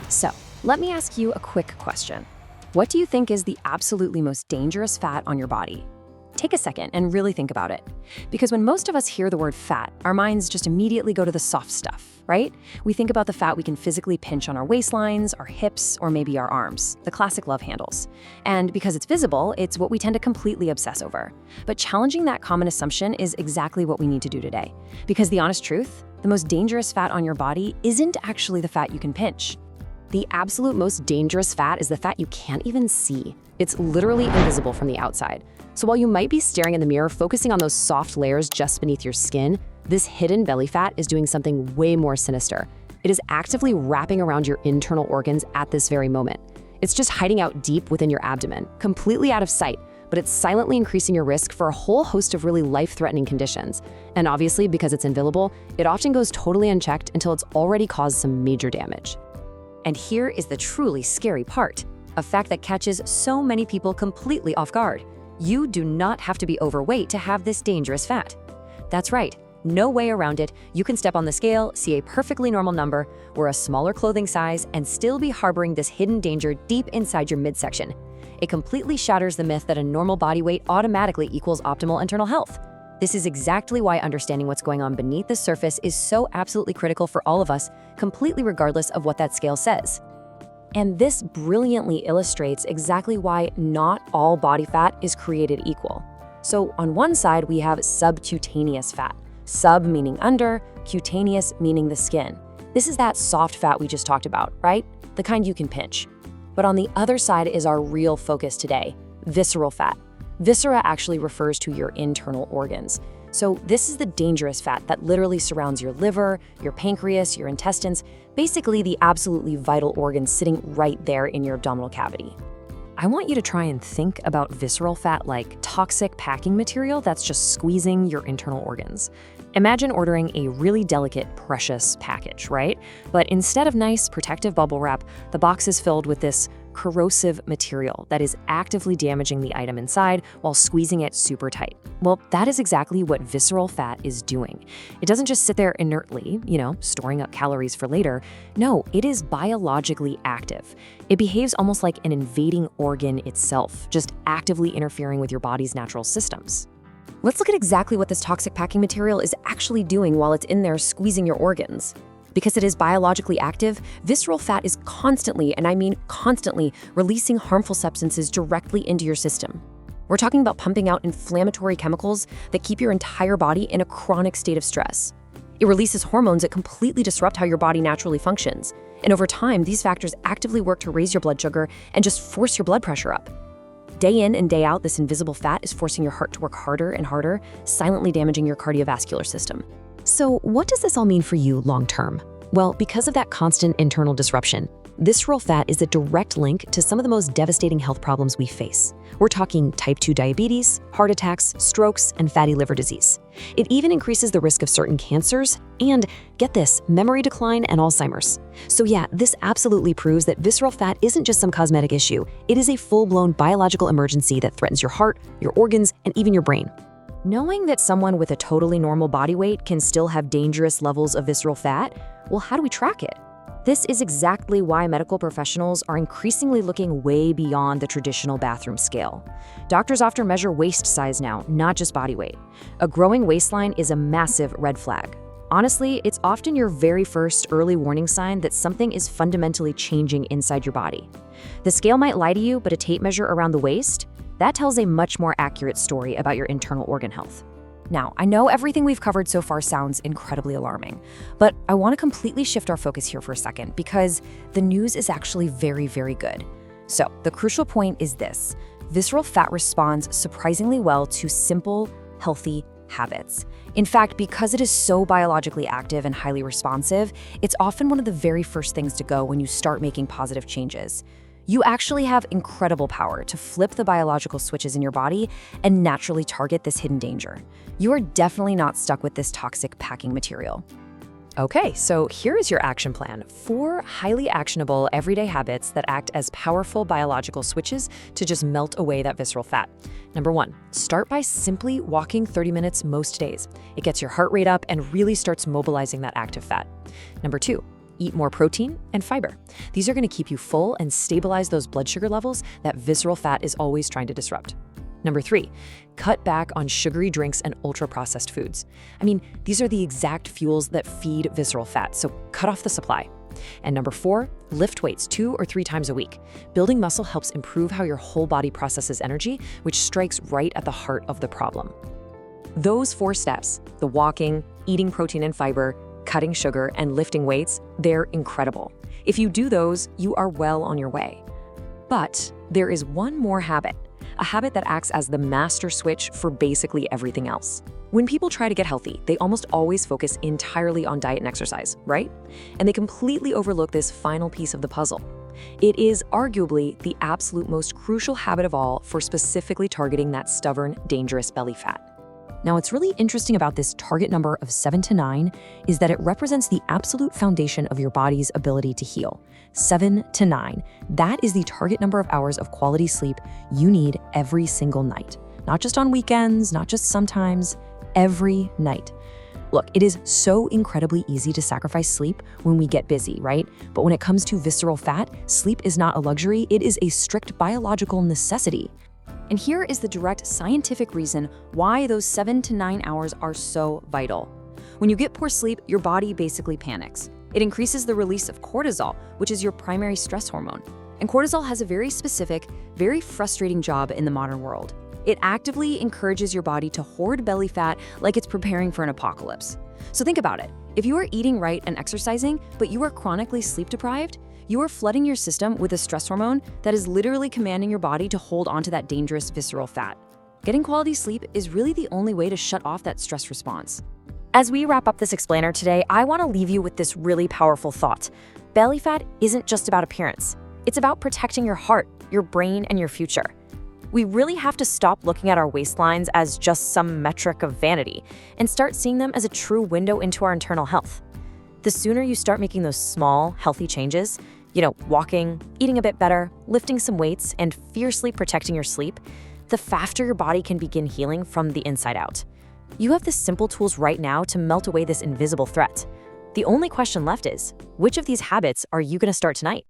So, let me ask you a quick question. What do you think is the absolutely most dangerous fat on your body? Take a second and really think about it. Because when most of us hear the word fat, our minds just immediately go to the soft stuff, right? We think about the fat we can physically pinch on our waistlines, our hips, or maybe our arms, the classic love handles. And because it's visible, it's what we tend to completely obsess over. But challenging that common assumption is exactly what we need to do today. Because the honest truth, the most dangerous fat on your body isn't actually the fat you can pinch. The absolute most dangerous fat is the fat you can't even see. It's literally invisible from the outside. So while you might be staring in the mirror, focusing on those soft layers just beneath your skin, this hidden belly fat is doing something way more sinister. It is actively wrapping around your internal organs at this very moment. It's just hiding out deep within your abdomen, completely out of sight, but it's silently increasing your risk for a whole host of really life-threatening conditions. And obviously, because it's invisible, it often goes totally unchecked until it's already caused some major damage. And here is the truly scary part, a fact that catches so many people completely off guard. You do not have to be overweight to have this dangerous fat. That's right, no way around it. You can step on the scale, see a perfectly normal number, wear a smaller clothing size, and still be harboring this hidden danger deep inside your midsection. It completely shatters the myth that a normal body weight automatically equals optimal internal health. This is exactly why understanding what's going on beneath the surface is so absolutely critical for all of us, completely regardless of what that scale says. And this brilliantly illustrates exactly why not all body fat is created equal. So on one side, we have subcutaneous fat. Sub meaning under, cutaneous meaning the skin. This is that soft fat we just talked about, right? The kind you can pinch. But on the other side is our real focus today, visceral fat. Viscera actually refers to your internal organs. So this is the dangerous fat that literally surrounds your liver, your pancreas, your intestines, basically the absolutely vital organs sitting right there in your abdominal cavity. I want you to try and think about visceral fat like toxic packing material that's just squeezing your internal organs. Imagine ordering a really delicate, precious package, right? But instead of nice, protective bubble wrap, the box is filled with this corrosive material that is actively damaging the item inside while squeezing it super tight. Well, that is exactly what visceral fat is doing. It doesn't just sit there inertly, storing up calories for later. No, it is biologically active. It behaves almost like an invading organ itself, just actively interfering with your body's natural systems. Let's look at exactly what this toxic packing material is actually doing while it's in there squeezing your organs. Because it is biologically active, visceral fat is constantly, and I mean constantly, releasing harmful substances directly into your system. We're talking about pumping out inflammatory chemicals that keep your entire body in a chronic state of stress. It releases hormones that completely disrupt how your body naturally functions. And over time, these factors actively work to raise your blood sugar and just force your blood pressure up. Day in and day out, this invisible fat is forcing your heart to work harder and harder, silently damaging your cardiovascular system. So what does this all mean for you long term? Well, because of that constant internal disruption, visceral fat is a direct link to some of the most devastating health problems we face. We're talking type 2 diabetes, heart attacks, strokes, and fatty liver disease. It even increases the risk of certain cancers and, get this, memory decline and Alzheimer's. So yeah, this absolutely proves that visceral fat isn't just some cosmetic issue. It is a full-blown biological emergency that threatens your heart, your organs, and even your brain. Knowing that someone with a totally normal body weight can still have dangerous levels of visceral fat, well, how do we track it? This is exactly why medical professionals are increasingly looking way beyond the traditional bathroom scale. Doctors often measure waist size now, not just body weight. A growing waistline is a massive red flag. Honestly, it's often your very first early warning sign that something is fundamentally changing inside your body. The scale might lie to you, but a tape measure around the waist, that tells a much more accurate story about your internal organ health. Now, I know everything we've covered so far sounds incredibly alarming, but I want to completely shift our focus here for a second because the news is actually very, very good. So, the crucial point is this: visceral fat responds surprisingly well to simple, healthy habits. In fact, because it is so biologically active and highly responsive, it's often one of the very first things to go when you start making positive changes. You actually have incredible power to flip the biological switches in your body and naturally target this hidden danger. You are definitely not stuck with this toxic packing material. Okay, so here is your action plan. 4 highly actionable everyday habits that act as powerful biological switches to just melt away that visceral fat. Number 1, start by simply walking 30 minutes most days. It gets your heart rate up and really starts mobilizing that active fat. Number 2, eat more protein and fiber. These are going to keep you full and stabilize those blood sugar levels that visceral fat is always trying to disrupt. Number 3, cut back on sugary drinks and ultra-processed foods. I mean, these are the exact fuels that feed visceral fat, so cut off the supply. And number 4, lift weights 2 or 3 times a week. Building muscle helps improve how your whole body processes energy, which strikes right at the heart of the problem. Those 4 steps, the walking, eating protein and fiber, cutting sugar, and lifting weights, they're incredible. If you do those, you are well on your way. But there is one more habit, a habit that acts as the master switch for basically everything else. When people try to get healthy, they almost always focus entirely on diet and exercise, right? And they completely overlook this final piece of the puzzle. It is arguably the absolute most crucial habit of all for specifically targeting that stubborn, dangerous belly fat. Now, what's really interesting about this target number of 7 to 9 is that it represents the absolute foundation of your body's ability to heal. 7 to 9, that is the target number of hours of quality sleep you need every single night. Not just on weekends, not just sometimes, every night. Look, it is so incredibly easy to sacrifice sleep when we get busy, right? But when it comes to visceral fat, sleep is not a luxury, it is a strict biological necessity. And here is the direct scientific reason why those 7 to 9 hours are so vital. When you get poor sleep, your body basically panics. It increases the release of cortisol, which is your primary stress hormone. And cortisol has a very specific, very frustrating job in the modern world. It actively encourages your body to hoard belly fat like it's preparing for an apocalypse. So think about it. If you are eating right and exercising, but you are chronically sleep deprived, you are flooding your system with a stress hormone that is literally commanding your body to hold onto that dangerous visceral fat. Getting quality sleep is really the only way to shut off that stress response. As we wrap up this explainer today, I want to leave you with this really powerful thought. Belly fat isn't just about appearance. It's about protecting your heart, your brain, and your future. We really have to stop looking at our waistlines as just some metric of vanity and start seeing them as a true window into our internal health. The sooner you start making those small, healthy changes, walking, eating a bit better, lifting some weights, and fiercely protecting your sleep, the faster your body can begin healing from the inside out. You have the simple tools right now to melt away this invisible threat. The only question left is, which of these habits are you going to start tonight?